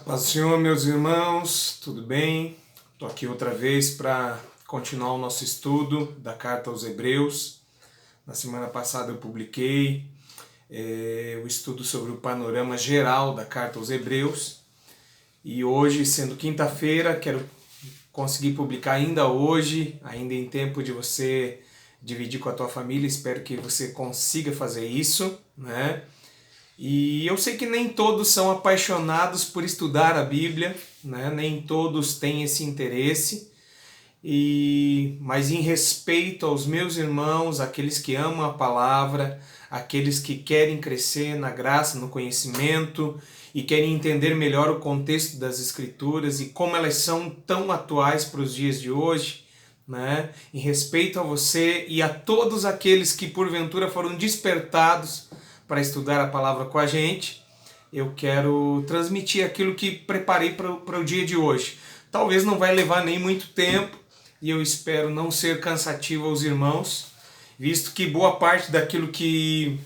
Paz do Senhor, meus irmãos, tudo bem? Estou aqui outra vez para continuar o nosso estudo da Carta aos Hebreus. Na semana passada eu publiquei o estudo sobre o panorama geral da Carta aos Hebreus. E hoje, sendo quinta-feira, quero conseguir publicar ainda hoje, ainda em tempo de você dividir com a tua família. Espero que você consiga fazer isso, né? E eu sei que nem todos são apaixonados por estudar a Bíblia, né? Nem todos têm esse interesse, mas em respeito aos meus irmãos, aqueles que amam a palavra, aqueles que querem crescer na graça, no conhecimento e querem entender melhor o contexto das Escrituras e como elas são tão atuais para os dias de hoje, né? Em respeito a você e a todos aqueles que porventura foram despertados para estudar a palavra com a gente, eu quero transmitir aquilo que preparei para o dia de hoje. Talvez não vai levar nem muito tempo e eu espero não ser cansativo aos irmãos, visto que boa parte daquilo que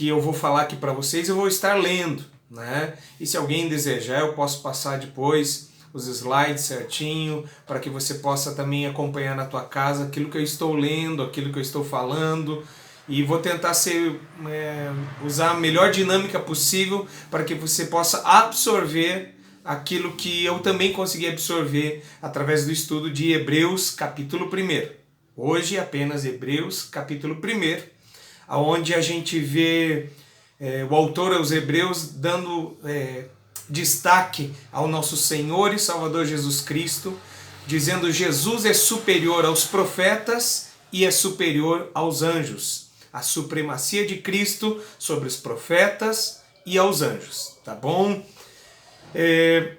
eu vou falar aqui para vocês eu vou estar lendo, né? E se alguém desejar, eu posso passar depois os slides certinho, para que você possa também acompanhar na tua casa aquilo que eu estou lendo, aquilo que eu estou falando. E vou tentar usar a melhor dinâmica possível para que você possa absorver aquilo que eu também consegui absorver através do estudo de Hebreus capítulo 1. Hoje apenas Hebreus capítulo 1, onde a gente vê o autor aos Hebreus dando destaque ao nosso Senhor e Salvador Jesus Cristo, dizendo: Jesus é superior aos profetas e é superior aos anjos. A supremacia de Cristo sobre os profetas e aos anjos, tá bom?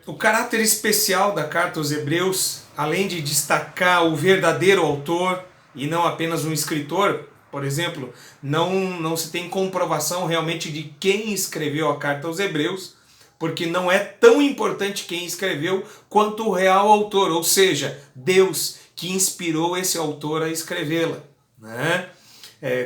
O caráter especial da carta aos Hebreus, além de destacar o verdadeiro autor e não apenas um escritor, por exemplo, não se tem comprovação realmente de quem escreveu a carta aos Hebreus, porque não é tão importante quem escreveu quanto o real autor, ou seja, Deus que inspirou esse autor a escrevê-la, né?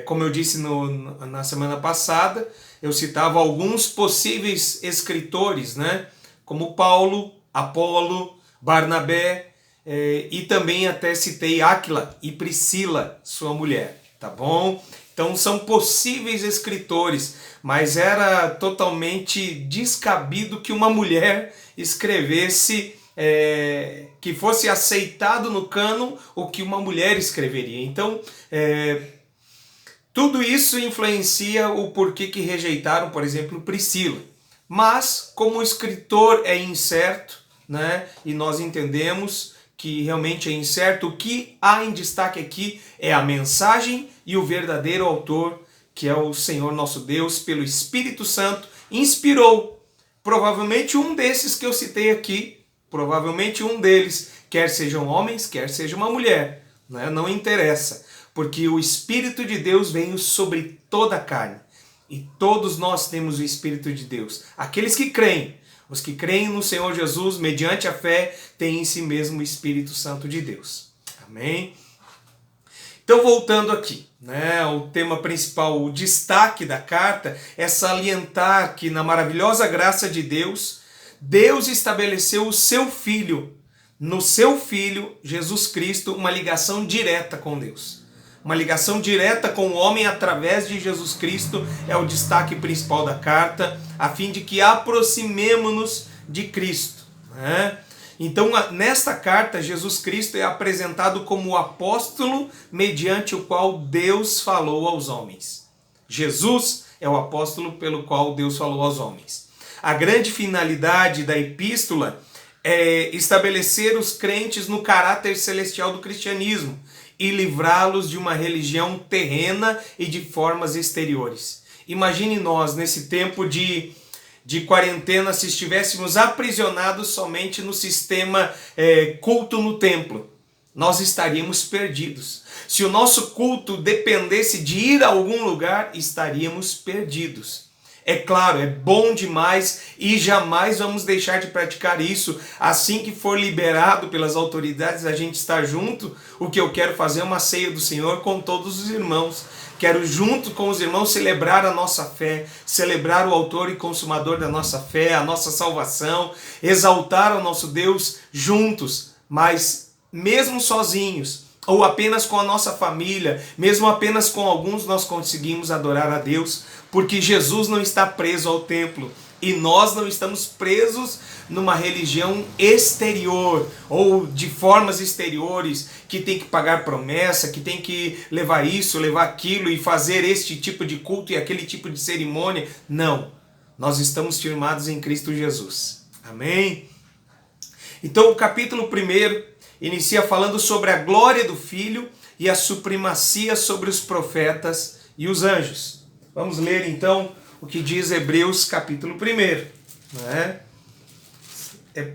Como eu disse na semana passada, eu citava alguns possíveis escritores, né? Como Paulo, Apolo, Barnabé, e também até citei Áquila e Priscila, sua mulher, tá bom? Então são possíveis escritores, mas era totalmente descabido que uma mulher escrevesse, que fosse aceitado no cânon o que uma mulher escreveria. Então, tudo isso influencia o porquê que rejeitaram, por exemplo, Priscila. Mas, como o escritor é incerto, né, e nós entendemos que realmente é incerto, o que há em destaque aqui é a mensagem e o verdadeiro autor, que é o Senhor nosso Deus, pelo Espírito Santo, inspirou. Provavelmente um desses que eu citei aqui, provavelmente um deles, quer sejam homens, quer seja uma mulher, né, não interessa. Porque o Espírito de Deus veio sobre toda a carne. E todos nós temos o Espírito de Deus. Aqueles que creem, os que creem no Senhor Jesus, mediante a fé, têm em si mesmo o Espírito Santo de Deus. Amém? Então, voltando aqui, né, o tema principal, o destaque da carta, é salientar que na maravilhosa graça de Deus, Deus estabeleceu o seu Filho, no seu Filho, Jesus Cristo, uma ligação direta com Deus. Uma ligação direta com o homem através de Jesus Cristo é o destaque principal da carta, a fim de que aproximemo-nos de Cristo, né? Então, nesta carta, Jesus Cristo é apresentado como o apóstolo mediante o qual Deus falou aos homens. Jesus é o apóstolo pelo qual Deus falou aos homens. A grande finalidade da epístola é estabelecer os crentes no caráter celestial do cristianismo e livrá-los de uma religião terrena e de formas exteriores. Imagine nós, nesse tempo de quarentena, se estivéssemos aprisionados somente no sistema culto no templo. Nós estaríamos perdidos. Se o nosso culto dependesse de ir a algum lugar, estaríamos perdidos. É claro, é bom demais e jamais vamos deixar de praticar isso. Assim que for liberado pelas autoridades a gente estar junto, o que eu quero fazer é uma ceia do Senhor com todos os irmãos. Quero junto com os irmãos celebrar a nossa fé, celebrar o autor e consumador da nossa fé, a nossa salvação, exaltar o nosso Deus juntos, mas mesmo sozinhos, ou apenas com a nossa família, mesmo apenas com alguns, nós conseguimos adorar a Deus, porque Jesus não está preso ao templo e nós não estamos presos numa religião exterior ou de formas exteriores que tem que pagar promessa, que tem que levar isso, levar aquilo e fazer este tipo de culto e aquele tipo de cerimônia. Não, nós estamos firmados em Cristo Jesus. Amém? Então o capítulo 1 inicia falando sobre a glória do Filho e a supremacia sobre os profetas e os anjos. Vamos ler então o que diz Hebreus capítulo 1. Né?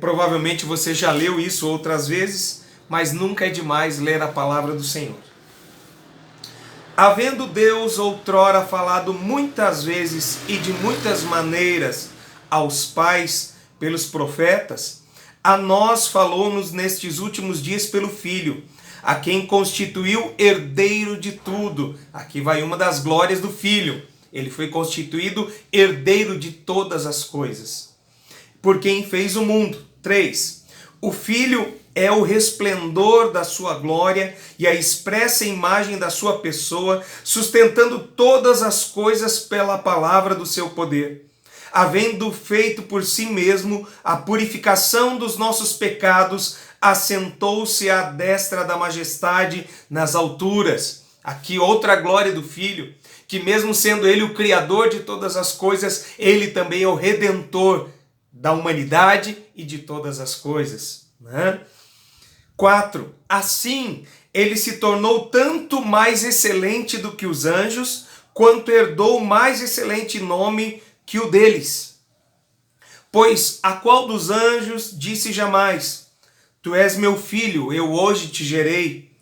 Provavelmente você já leu isso outras vezes, mas nunca é demais ler a palavra do Senhor. Havendo Deus outrora falado muitas vezes e de muitas maneiras aos pais pelos profetas, a nós falou-nos nestes últimos dias pelo Filho, a quem constituiu herdeiro de tudo. Aqui vai uma das glórias do Filho. Ele foi constituído herdeiro de todas as coisas. Por quem fez o mundo. 3. O Filho é o resplendor da sua glória e a expressa imagem da sua pessoa, sustentando todas as coisas pela palavra do seu poder. Havendo feito por si mesmo a purificação dos nossos pecados, assentou-se à destra da majestade nas alturas. Aqui outra glória do Filho, que mesmo sendo ele o Criador de todas as coisas, ele também é o Redentor da humanidade e de todas as coisas. Né? 4. Assim, ele se tornou tanto mais excelente do que os anjos, quanto herdou mais excelente nome que o deles. Pois a qual dos anjos disse jamais: Tu és meu filho, eu hoje te gerei.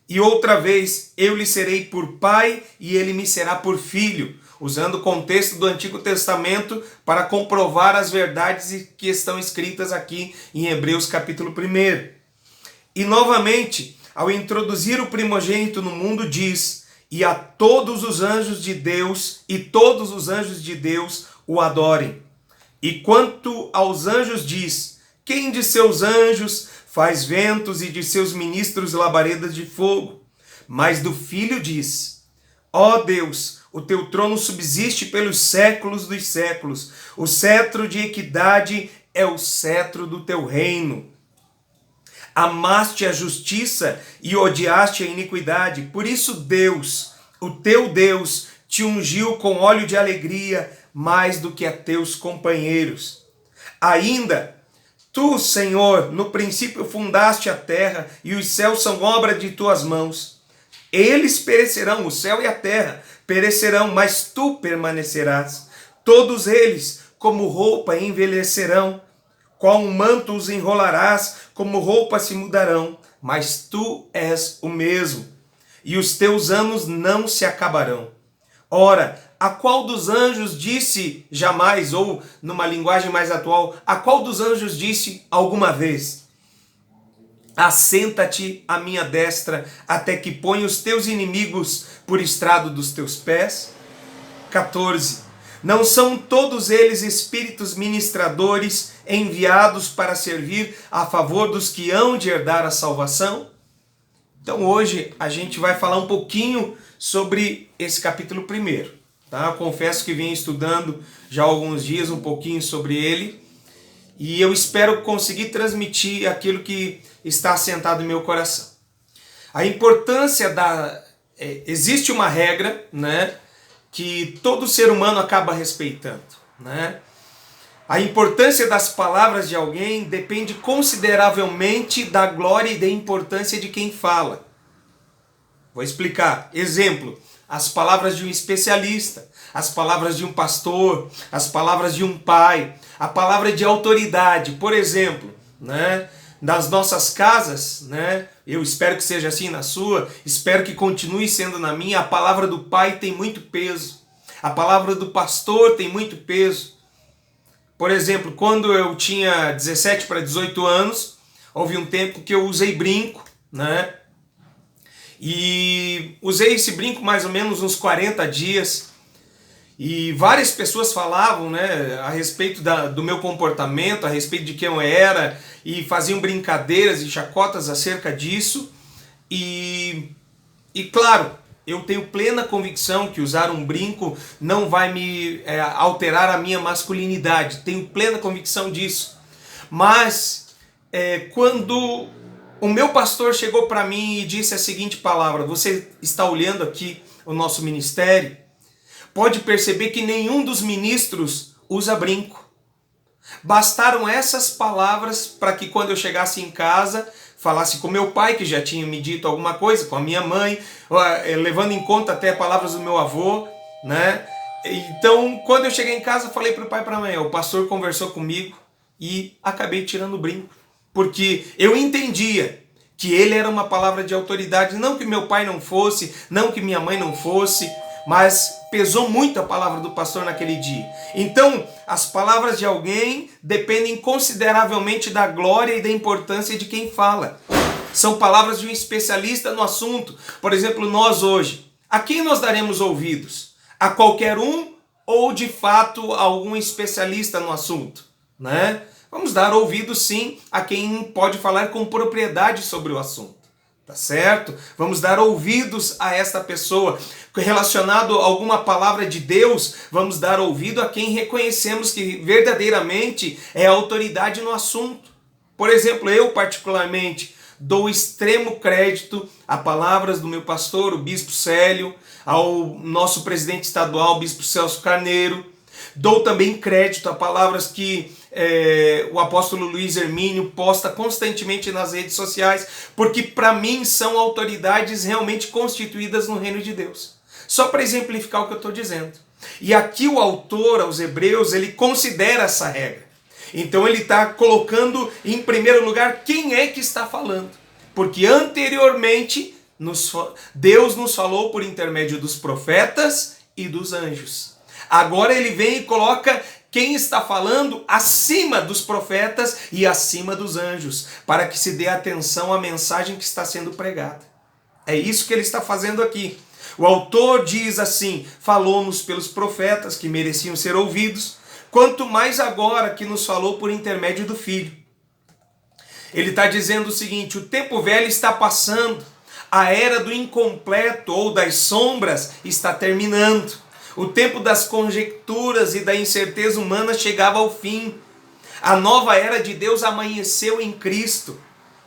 E outra vez, eu lhe serei por pai e ele me será por filho, usando o contexto do Antigo Testamento para comprovar as verdades que estão escritas aqui em Hebreus capítulo 1. E novamente, ao introduzir o primogênito no mundo, diz: E a todos os anjos de Deus, e todos os anjos de Deus o adorem. E quanto aos anjos diz: Quem de seus anjos faz ventos e de seus ministros labaredas de fogo? Mas do Filho diz: Ó Deus, o teu trono subsiste pelos séculos dos séculos. O cetro de equidade é o cetro do teu reino. Amaste a justiça e odiaste a iniquidade. Por isso Deus, o teu Deus, te ungiu com óleo de alegria mais do que a teus companheiros. Ainda, tu, Senhor, no princípio fundaste a terra e os céus são obra de tuas mãos. Eles perecerão, o céu e a terra perecerão, mas tu permanecerás. Todos eles, como roupa, envelhecerão. Qual um manto os enrolarás, como roupa se mudarão, mas tu és o mesmo, e os teus anos não se acabarão. Ora, a qual dos anjos disse jamais, ou numa linguagem mais atual, a qual dos anjos disse alguma vez: Assenta-te à minha destra, até que ponha os teus inimigos por estrado dos teus pés? 14. Não são todos eles espíritos ministradores enviados para servir a favor dos que hão de herdar a salvação? Então hoje a gente vai falar um pouquinho sobre esse capítulo 1. Tá? Eu confesso que venho estudando já há alguns dias um pouquinho sobre ele e eu espero conseguir transmitir aquilo que está assentado em meu coração. A importância existe uma regra, né, que todo ser humano acaba respeitando, né? A importância das palavras de alguém depende consideravelmente da glória e da importância de quem fala. Vou explicar. Exemplo, as palavras de um especialista, as palavras de um pastor, as palavras de um pai, a palavra de autoridade. Por exemplo, né, nas nossas casas, né, eu espero que seja assim na sua, espero que continue sendo na minha, a palavra do pai tem muito peso, a palavra do pastor tem muito peso. Por exemplo, quando eu tinha 17 para 18 anos, houve um tempo que eu usei brinco, né? E usei esse brinco mais ou menos uns 40 dias. E várias pessoas falavam, né, a respeito do meu comportamento, a respeito de quem eu era, e faziam brincadeiras e chacotas acerca disso. E claro, eu tenho plena convicção que usar um brinco não vai me alterar a minha masculinidade. Tenho plena convicção disso. Mas quando o meu pastor chegou para mim e disse a seguinte palavra: você está olhando aqui o nosso ministério, pode perceber que nenhum dos ministros usa brinco. Bastaram essas palavras para que quando eu chegasse em casa, falasse com meu pai, que já tinha me dito alguma coisa, com a minha mãe, levando em conta até palavras do meu avô, né? Então, quando eu cheguei em casa, falei para o pai e para a mãe, o pastor conversou comigo e acabei tirando o brinco. Porque eu entendia que ele era uma palavra de autoridade, não que meu pai não fosse, não que minha mãe não fosse, mas pesou muito a palavra do pastor naquele dia. Então, as palavras de alguém dependem consideravelmente da glória e da importância de quem fala. São palavras de um especialista no assunto. Por exemplo, nós hoje, a quem nós daremos ouvidos? A qualquer um ou, de fato, a algum especialista no assunto, né? Vamos dar ouvidos, sim, a quem pode falar com propriedade sobre o assunto. Tá certo? Vamos dar ouvidos a esta pessoa. Relacionado a alguma palavra de Deus, vamos dar ouvido a quem reconhecemos que verdadeiramente é autoridade no assunto. Por exemplo, eu particularmente dou extremo crédito a palavras do meu pastor, o Bispo Célio, ao nosso presidente estadual, o Bispo Celso Carneiro. Dou também crédito a palavras que o apóstolo Luiz Hermínio posta constantemente nas redes sociais, porque para mim são autoridades realmente constituídas no reino de Deus. Só para exemplificar o que eu estou dizendo. E aqui o autor aos Hebreus, ele considera essa regra. Então ele está colocando em primeiro lugar quem é que está falando. Porque anteriormente Deus nos falou por intermédio dos profetas e dos anjos. Agora ele vem e coloca quem está falando acima dos profetas e acima dos anjos, para que se dê atenção à mensagem que está sendo pregada. É isso que ele está fazendo aqui. O autor diz assim: falou-nos pelos profetas que mereciam ser ouvidos, quanto mais agora que nos falou por intermédio do Filho. Ele está dizendo o seguinte: o tempo velho está passando, a era do incompleto ou das sombras está terminando. O tempo das conjecturas e da incerteza humana chegava ao fim. A nova era de Deus amanheceu em Cristo.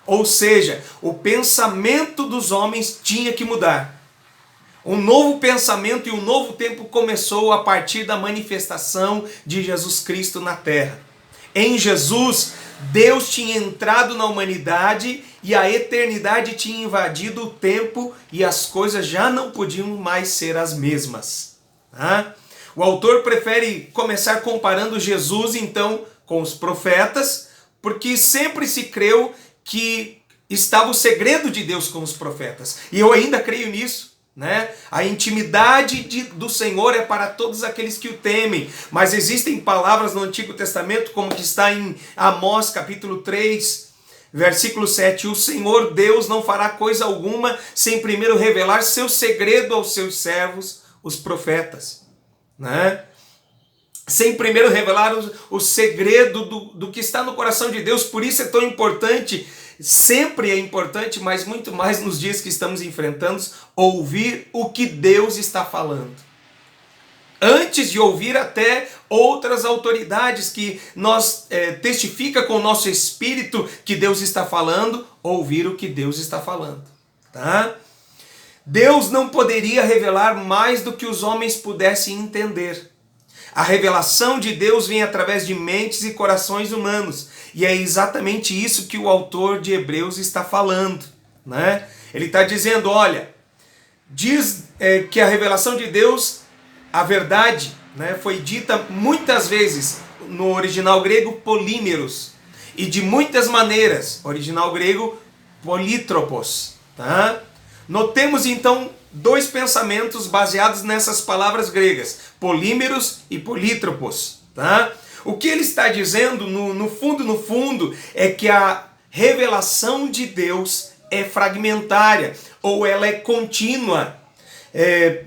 Ou seja, o pensamento dos homens tinha que mudar. Um novo pensamento e um novo tempo começou a partir da manifestação de Jesus Cristo na terra. Em Jesus, Deus tinha entrado na humanidade e a eternidade tinha invadido o tempo e as coisas já não podiam mais ser as mesmas. O autor prefere começar comparando Jesus então com os profetas, porque sempre se creu que estava o segredo de Deus com os profetas. E eu ainda creio nisso, né? A intimidade do Senhor é para todos aqueles que o temem. Mas existem palavras no Antigo Testamento, como que está em Amós capítulo 3, versículo 7. O Senhor Deus não fará coisa alguma sem primeiro revelar seu segredo aos seus servos, os profetas, né? Sem primeiro revelar o segredo do que está no coração de Deus. Por isso é tão importante, sempre é importante, mas muito mais nos dias que estamos enfrentando, ouvir o que Deus está falando. Antes de ouvir até outras autoridades que nós testifica com o nosso espírito que Deus está falando, ouvir o que Deus está falando, tá? Deus não poderia revelar mais do que os homens pudessem entender. A revelação de Deus vem através de mentes e corações humanos. E é exatamente isso que o autor de Hebreus está falando, né? Ele está dizendo, olha, diz que a revelação de Deus, a verdade, né, foi dita muitas vezes no original grego polímeros. E de muitas maneiras, original grego polítropos, tá? Notemos então dois pensamentos baseados nessas palavras gregas, polímeros e polítropos, tá? O que ele está dizendo, no fundo, é que a revelação de Deus é fragmentária ou ela é contínua.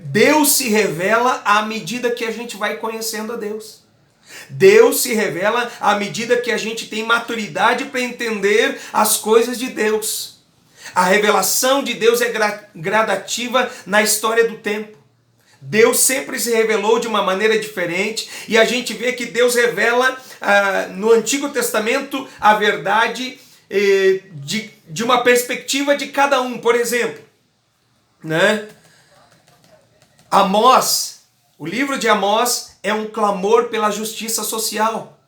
Deus se revela à medida que a gente vai conhecendo a Deus. Deus se revela à medida que a gente tem maturidade para entender as coisas de Deus. A revelação de Deus é gradativa na história do tempo. Deus sempre se revelou de uma maneira diferente e a gente vê que Deus revela no Antigo Testamento a verdade de uma perspectiva de cada um. Por exemplo, né? Amós, o livro de Amós é um clamor pela justiça social.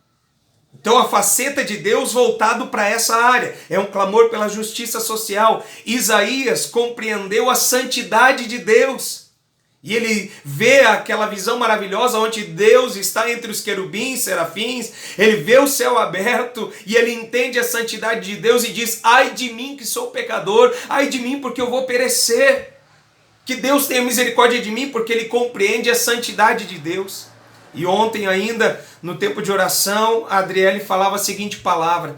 Então a faceta de Deus voltado para essa área é um clamor pela justiça social. Isaías compreendeu a santidade de Deus. E ele vê aquela visão maravilhosa onde Deus está entre os querubins, serafins, ele vê o céu aberto e ele entende a santidade de Deus e diz: ai de mim que sou pecador, ai de mim porque eu vou perecer. Que Deus tenha misericórdia de mim porque ele compreende a santidade de Deus. E ontem ainda, no tempo de oração, a Adriele falava a seguinte palavra: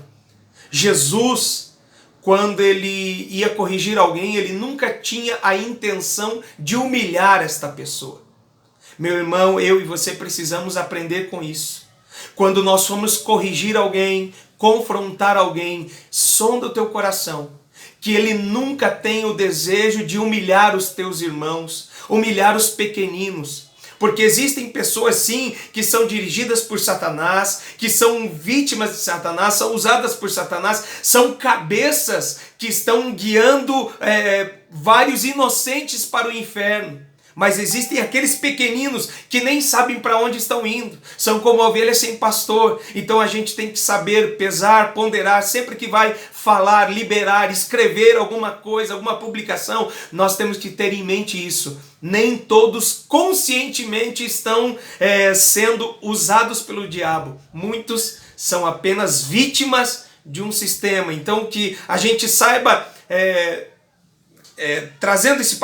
Jesus, quando ele ia corrigir alguém, ele nunca tinha a intenção de humilhar esta pessoa. Meu irmão, eu e você precisamos aprender com isso. Quando nós formos corrigir alguém, confrontar alguém, sonda o teu coração, que ele nunca tenha o desejo de humilhar os teus irmãos, humilhar os pequeninos. Porque existem pessoas sim que são dirigidas por Satanás, que são vítimas de Satanás, são usadas por Satanás, são cabeças que estão guiando vários inocentes para o inferno. Mas existem aqueles pequeninos que nem sabem para onde estão indo. São como ovelhas sem pastor. Então a gente tem que saber pesar, ponderar. Sempre que vai falar, liberar, escrever alguma coisa, alguma publicação, nós temos que ter em mente isso. Nem todos conscientemente estão sendo usados pelo diabo. Muitos são apenas vítimas de um sistema. Então que a gente saiba... trazendo esse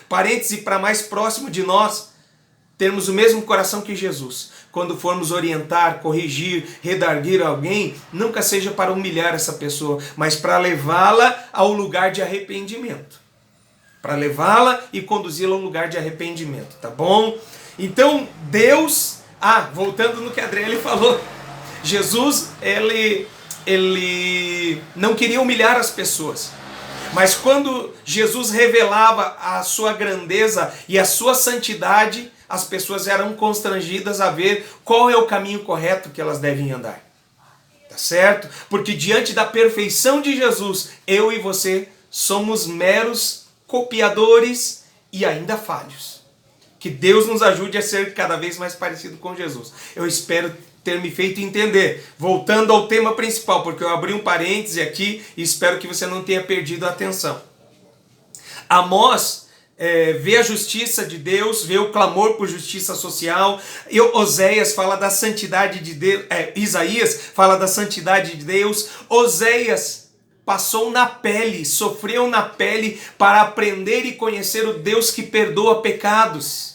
parênteses para mais próximo de nós, termos o mesmo coração que Jesus. Quando formos orientar, corrigir, redarguir alguém, nunca seja para humilhar essa pessoa, mas para levá-la ao lugar de arrependimento. Para levá-la e conduzi-la ao lugar de arrependimento, tá bom? Então, Deus... voltando no que a Adriele falou, Jesus, ele não queria humilhar as pessoas. Mas quando Jesus revelava a sua grandeza e a sua santidade, as pessoas eram constrangidas a ver qual é o caminho correto que elas devem andar. Tá certo? Porque diante da perfeição de Jesus, eu e você somos meros copiadores e ainda falhos. Que Deus nos ajude a ser cada vez mais parecido com Jesus. Eu espero ter me feito entender. Voltando ao tema principal, porque eu abri um parêntese aqui e espero que você não tenha perdido a atenção. Amós vê a justiça de Deus, vê o clamor por justiça social. Oséias fala da santidade de Deus. Isaías fala da santidade de Deus. Oséias passou na pele, sofreu na pele para aprender e conhecer o Deus que perdoa pecados.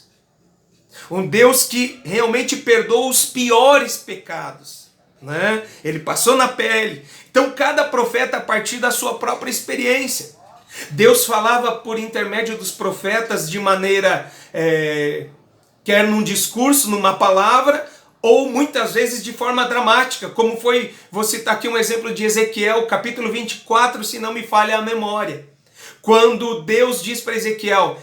Um Deus que realmente perdoa os piores pecados, né? Ele passou na pele. Então cada profeta a partir da sua própria experiência. Deus falava por intermédio dos profetas de maneira, quer num discurso, numa palavra, ou muitas vezes de forma dramática, como foi, vou citar aqui um exemplo de Ezequiel, capítulo 24, se não me falha a memória. Quando Deus diz para Ezequiel,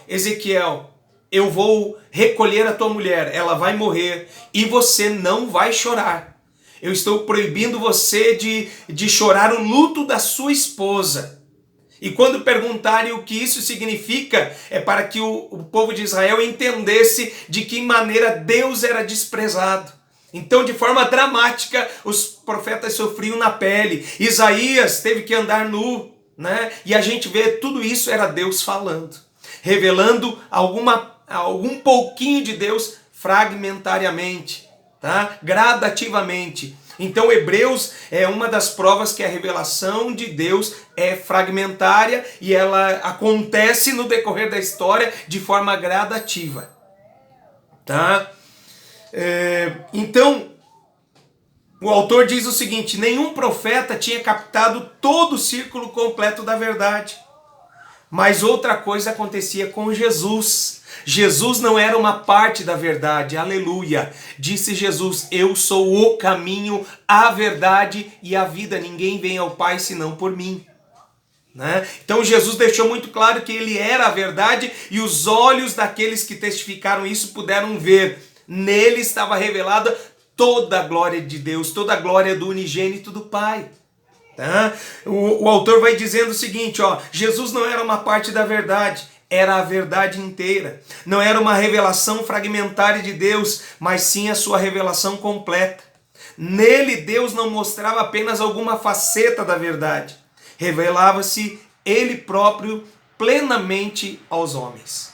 eu vou recolher a tua mulher, ela vai morrer e você não vai chorar. Eu estou proibindo você de chorar o luto da sua esposa. E quando perguntarem o que isso significa, é para que o povo de Israel entendesse de que maneira Deus era desprezado. Então, de forma dramática, os profetas sofriam na pele. Isaías teve que andar nu, né? E a gente vê tudo isso era Deus falando, revelando algum pouquinho de Deus fragmentariamente, tá? Gradativamente. Então Hebreus é uma das provas que a revelação de Deus é fragmentária e ela acontece no decorrer da história de forma gradativa, tá? Então O autor diz o seguinte: nenhum profeta tinha captado todo o círculo completo da verdade. Mas outra coisa acontecia com Jesus. Jesus não era uma parte da verdade, aleluia. Disse Jesus: eu sou o caminho, a verdade e a vida. Ninguém vem ao Pai senão por mim. Né? Então Jesus deixou muito claro que ele era a verdade e os olhos daqueles que testificaram isso puderam ver. Nele estava revelada toda a glória de Deus, toda a glória do unigênito do Pai. Tá? O autor vai dizendo o seguinte, ó, Jesus não era uma parte da verdade, era a verdade inteira. Não era uma revelação fragmentária de Deus, mas sim a sua revelação completa. Nele Deus não mostrava apenas alguma faceta da verdade, revelava-se ele próprio plenamente aos homens.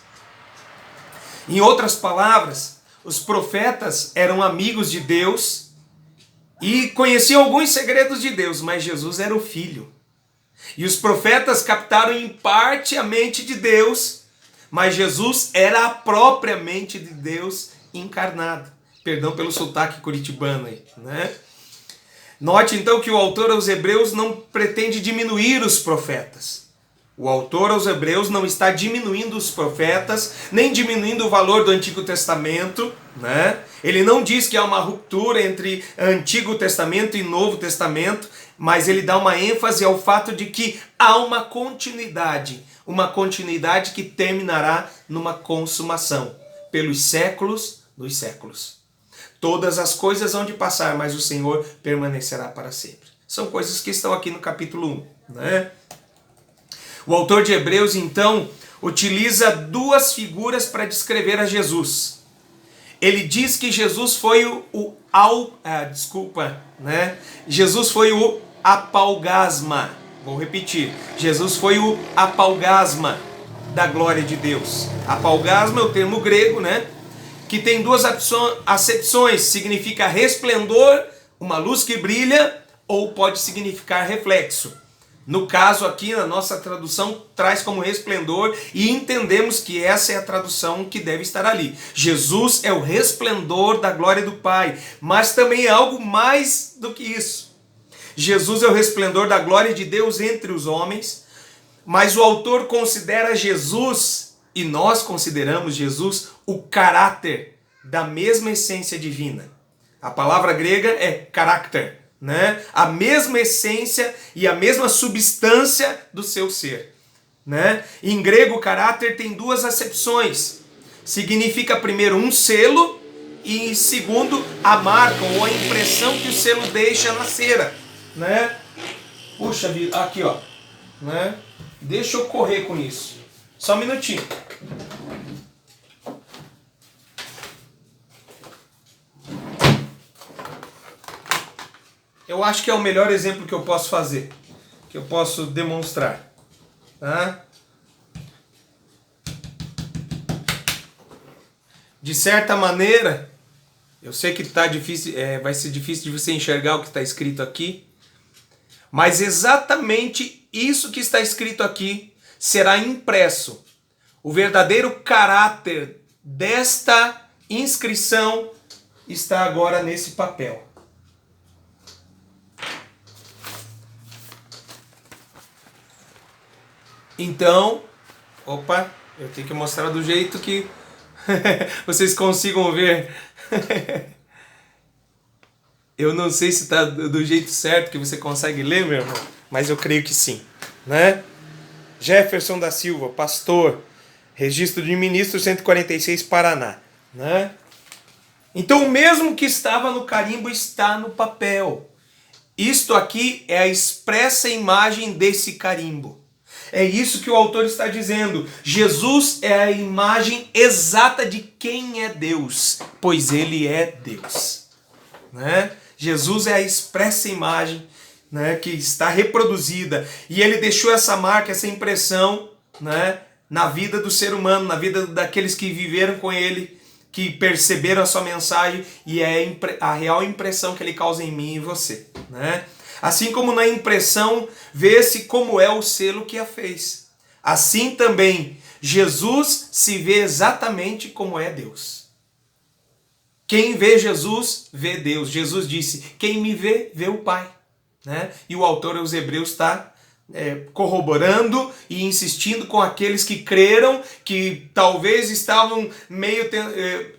Em outras palavras, os profetas eram amigos de Deus e conheciam alguns segredos de Deus, mas Jesus era o Filho. E os profetas captaram em parte a mente de Deus, mas Jesus era a própria mente de Deus encarnada. Perdão pelo sotaque curitibano aí, né? Note então que o autor aos Hebreus não pretende diminuir os profetas. O autor aos Hebreus não está diminuindo os profetas, nem diminuindo o valor do Antigo Testamento, né? Ele não diz que há uma ruptura entre Antigo Testamento e Novo Testamento, mas ele dá uma ênfase ao fato de que há uma continuidade que terminará numa consumação, pelos séculos dos séculos. Todas as coisas hão de passar, mas o Senhor permanecerá para sempre. São coisas que estão aqui no capítulo 1, né? O autor de Hebreus, então, utiliza duas figuras para descrever a Jesus. Ele diz que Jesus foi Jesus foi o apaugasma. Vou repetir. Jesus foi o apaugasma da glória de Deus. Apaugasma é o termo grego, né? Que tem duas acepções. Significa resplendor, uma luz que brilha, ou pode significar reflexo. No caso aqui, na nossa tradução, traz como resplendor e entendemos que essa é a tradução que deve estar ali. Jesus é o resplendor da glória do Pai, mas também é algo mais do que isso. Jesus é o resplendor da glória de Deus entre os homens, mas o autor considera Jesus, e nós consideramos Jesus, o caráter da mesma essência divina. A palavra grega é caráter, né? A mesma essência e a mesma substância do seu ser, né? Em grego, caráter tem duas acepções. Significa primeiro um selo e segundo a marca ou a impressão que o selo deixa na cera, né? Puxa vida, aqui ó, né? Deixa eu correr com isso. Só um minutinho. Eu acho que é o melhor exemplo que eu posso fazer, que eu posso demonstrar. Tá? De certa maneira, eu sei que tá difícil, vai ser difícil de você enxergar o que está escrito aqui, mas exatamente isso que está escrito aqui será impresso. O verdadeiro caráter desta inscrição está agora nesse papel. Então, eu tenho que mostrar do jeito que vocês consigam ver. Eu não sei se está do jeito certo que você consegue ler, meu irmão, mas eu creio que sim, né? Jefferson da Silva, pastor, registro de ministro 146, Paraná, né? Então o mesmo que estava no carimbo está no papel. Isto aqui é a expressa imagem desse carimbo. É isso que o autor está dizendo. Jesus é a imagem exata de quem é Deus, pois ele é Deus, né? Jesus é a expressa imagem, né, que está reproduzida, e ele deixou essa marca, essa impressão, né, na vida do ser humano, na vida daqueles que viveram com ele, que perceberam a sua mensagem, e é a real impressão que ele causa em mim e em você, né? Assim como na impressão vê-se como é o selo que a fez, assim também Jesus se vê exatamente como é Deus. Quem vê Jesus, vê Deus. Jesus disse, quem me vê, vê o Pai. Né? E o autor aos Hebreus está corroborando e insistindo com aqueles que creram, que talvez estavam meio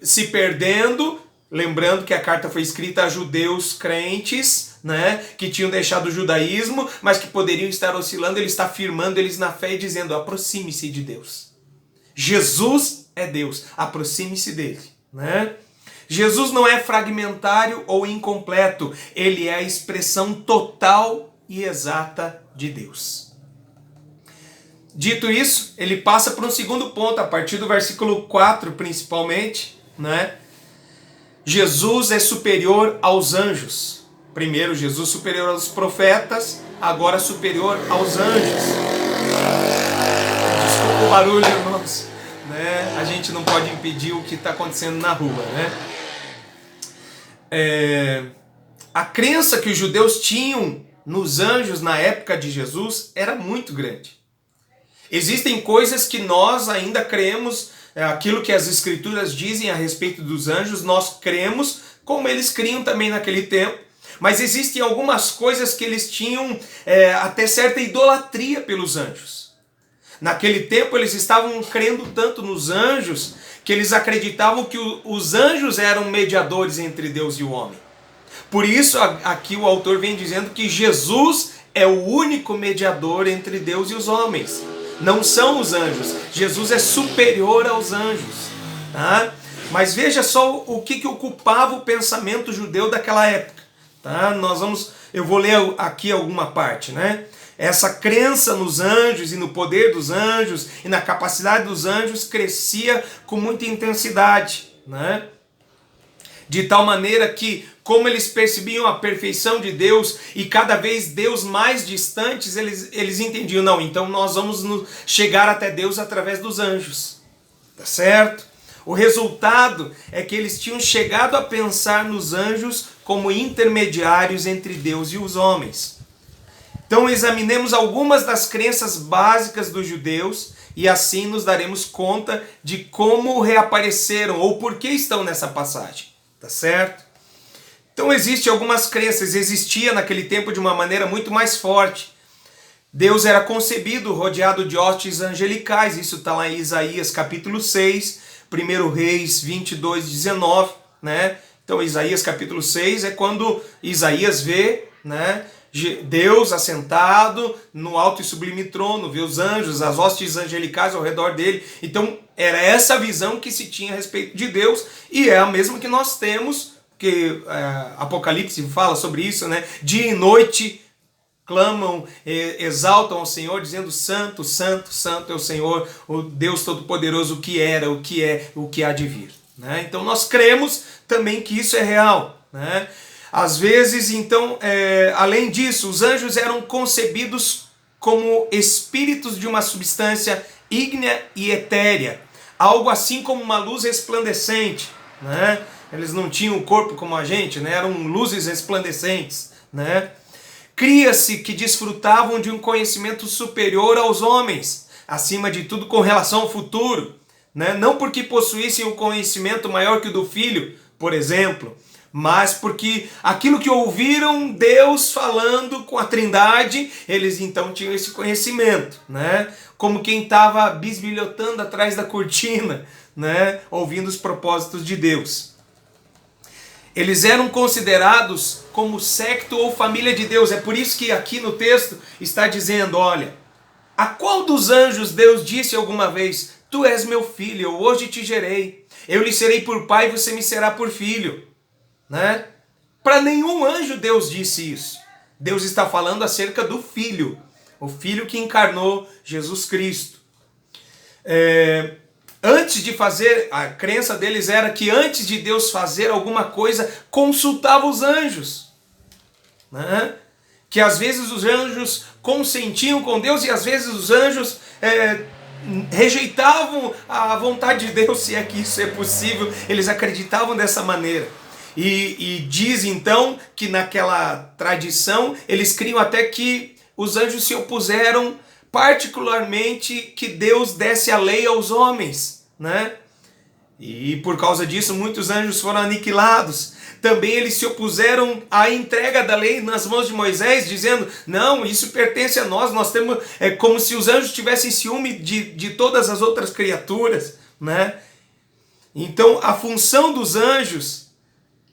se perdendo, lembrando que a carta foi escrita a judeus crentes, né, que tinham deixado o judaísmo, mas que poderiam estar oscilando. Ele está firmando eles na fé e dizendo, aproxime-se de Deus. Jesus é Deus, aproxime-se dele. Né? Jesus não é fragmentário ou incompleto, ele é a expressão total e exata de Deus. Dito isso, ele passa para um segundo ponto, a partir do versículo 4 principalmente, né? Jesus é superior aos anjos. Primeiro, Jesus superior aos profetas, agora superior aos anjos. Desculpa o barulho, irmãos. Né? A gente não pode impedir o que está acontecendo na rua. Né? A crença que os judeus tinham nos anjos na época de Jesus era muito grande. Existem coisas que nós ainda cremos, aquilo que as escrituras dizem a respeito dos anjos, nós cremos como eles criam também naquele tempo, mas existem algumas coisas que eles tinham até certa idolatria pelos anjos. Naquele tempo eles estavam crendo tanto nos anjos que eles acreditavam que os anjos eram mediadores entre Deus e o homem. Por isso aqui o autor vem dizendo que Jesus é o único mediador entre Deus e os homens. Não são os anjos. Jesus é superior aos anjos. Tá? Mas veja só o que ocupava o pensamento judeu daquela época. Tá? Eu vou ler aqui alguma parte. Né? Essa crença nos anjos e no poder dos anjos e na capacidade dos anjos crescia com muita intensidade. Né? De tal maneira que, como eles percebiam a perfeição de Deus e cada vez Deus mais distantes, eles entendiam, não, então nós vamos chegar até Deus através dos anjos. Tá certo? O resultado é que eles tinham chegado a pensar nos anjos como intermediários entre Deus e os homens. Então examinemos algumas das crenças básicas dos judeus e assim nos daremos conta de como reapareceram ou por que estão nessa passagem. Tá certo? Então existem algumas crenças, existia naquele tempo de uma maneira muito mais forte. Deus era concebido rodeado de hostes angelicais, isso está lá em Isaías capítulo 6, 1 Reis 22, 19. Né? Então Isaías capítulo 6 é quando Isaías vê, né, Deus assentado no alto e sublime trono, vê os anjos, as hostes angelicais ao redor dele. Então era essa visão que se tinha a respeito de Deus e é a mesma que nós temos, que Apocalipse fala sobre isso, né? Dia e noite clamam, exaltam ao Senhor, dizendo santo, santo, santo é o Senhor, o Deus Todo-Poderoso, o que era, o que é, o que há de vir. Né? Então nós cremos também que isso é real. Né? Às vezes, então, além disso, os anjos eram concebidos como espíritos de uma substância ígnea e etérea, algo assim como uma luz resplandecente. Né? Eles não tinham um corpo como a gente, né? Eram luzes resplandecentes. Né? Cria-se que desfrutavam de um conhecimento superior aos homens, acima de tudo com relação ao futuro. Né? Não porque possuíssem um conhecimento maior que o do Filho, por exemplo, mas porque aquilo que ouviram Deus falando com a Trindade, eles então tinham esse conhecimento, né? Como quem estava bisbilhotando atrás da cortina, né? Ouvindo os propósitos de Deus. Eles eram considerados como secto ou família de Deus. É por isso que aqui no texto está dizendo, olha, a qual dos anjos Deus disse alguma vez, tu és meu filho, eu hoje te gerei, eu lhe serei por pai e você me será por filho. Né? Para nenhum anjo Deus disse isso. Deus está falando acerca do Filho, o Filho que encarnou Jesus Cristo. Antes de fazer, a crença deles era que antes de Deus fazer alguma coisa, consultava os anjos. Né? Que às vezes os anjos consentiam com Deus e às vezes os anjos rejeitavam a vontade de Deus, se é que isso é possível. Eles acreditavam dessa maneira. E diz então que naquela tradição eles criam até que os anjos se opuseram particularmente que Deus desse a lei aos homens, né? E por causa disso, muitos anjos foram aniquilados. Também eles se opuseram à entrega da lei nas mãos de Moisés, dizendo, não, isso pertence a nós temos... É como se os anjos tivessem ciúme de todas as outras criaturas, né? Então, a função dos anjos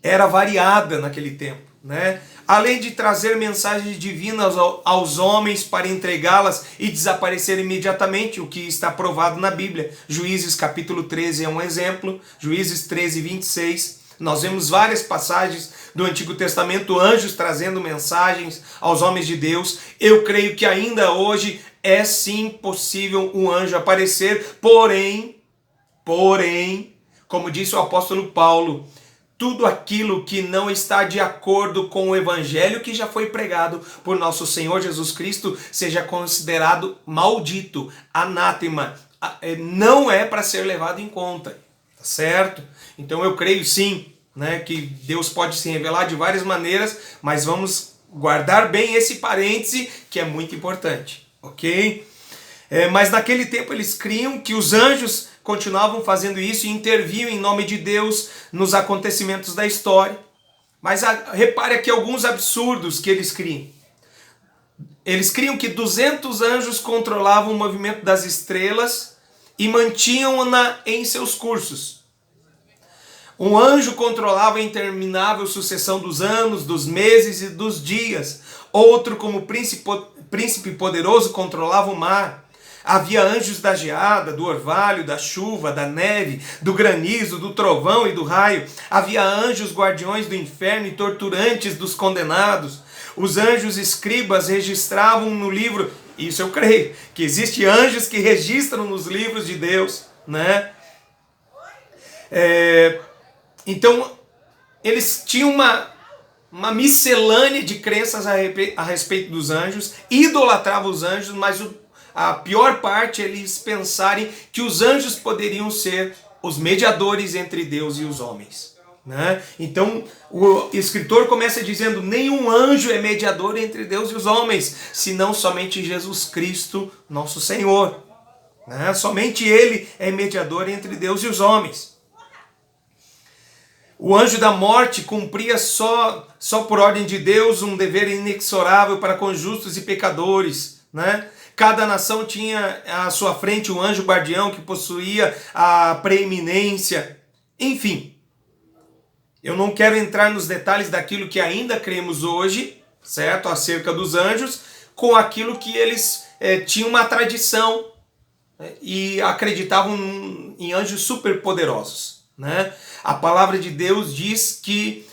era variada naquele tempo, né? Além de trazer mensagens divinas aos homens para entregá-las e desaparecer imediatamente, o que está provado na Bíblia. Juízes capítulo 13 é um exemplo, Juízes 13, 26. Nós vemos várias passagens do Antigo Testamento, anjos trazendo mensagens aos homens de Deus. Eu creio que ainda hoje é sim possível um anjo aparecer, porém, como disse o apóstolo Paulo, tudo aquilo que não está de acordo com o evangelho que já foi pregado por nosso Senhor Jesus Cristo seja considerado maldito, anátema, não é para ser levado em conta, tá certo? Então eu creio sim, né, que Deus pode se revelar de várias maneiras, mas vamos guardar bem esse parêntese que é muito importante, ok? Mas naquele tempo eles criam que os anjos continuavam fazendo isso e interviam em nome de Deus nos acontecimentos da história. Mas repare aqui alguns absurdos que eles criam. Eles criam que 200 anjos controlavam o movimento das estrelas e mantinham-na em seus cursos. Um anjo controlava a interminável sucessão dos anos, dos meses e dos dias. Outro, como príncipe poderoso, controlava o mar. Havia anjos da geada, do orvalho, da chuva, da neve, do granizo, do trovão e do raio. Havia anjos guardiões do inferno e torturantes dos condenados. Os anjos escribas registravam no livro, isso eu creio, que existem anjos que registram nos livros de Deus, né? Então, eles tinham uma miscelânea de crenças a respeito dos anjos, idolatravam os anjos, mas a pior parte é eles pensarem que os anjos poderiam ser os mediadores entre Deus e os homens, né? Então o escritor começa dizendo, nenhum anjo é mediador entre Deus e os homens, senão somente Jesus Cristo, nosso Senhor, né? Somente Ele é mediador entre Deus e os homens. O anjo da morte cumpria só por ordem de Deus um dever inexorável para com justos e pecadores, né? Cada nação tinha à sua frente um anjo guardião que possuía a preeminência. Enfim, eu não quero entrar nos detalhes daquilo que ainda cremos hoje, certo? Acerca dos anjos, com aquilo que eles tinham uma tradição, né? E acreditavam em anjos superpoderosos, né? A palavra de Deus diz que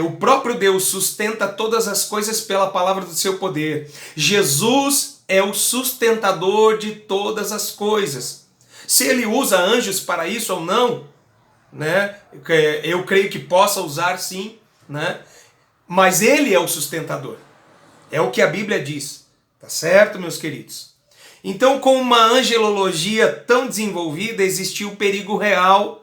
o próprio Deus sustenta todas as coisas pela palavra do seu poder. Jesus é o sustentador de todas as coisas. Se ele usa anjos para isso ou não, né? Eu creio que possa usar sim, né? Mas ele é o sustentador. É o que a Bíblia diz. Tá certo, meus queridos? Então, com uma angelologia tão desenvolvida, existia o perigo real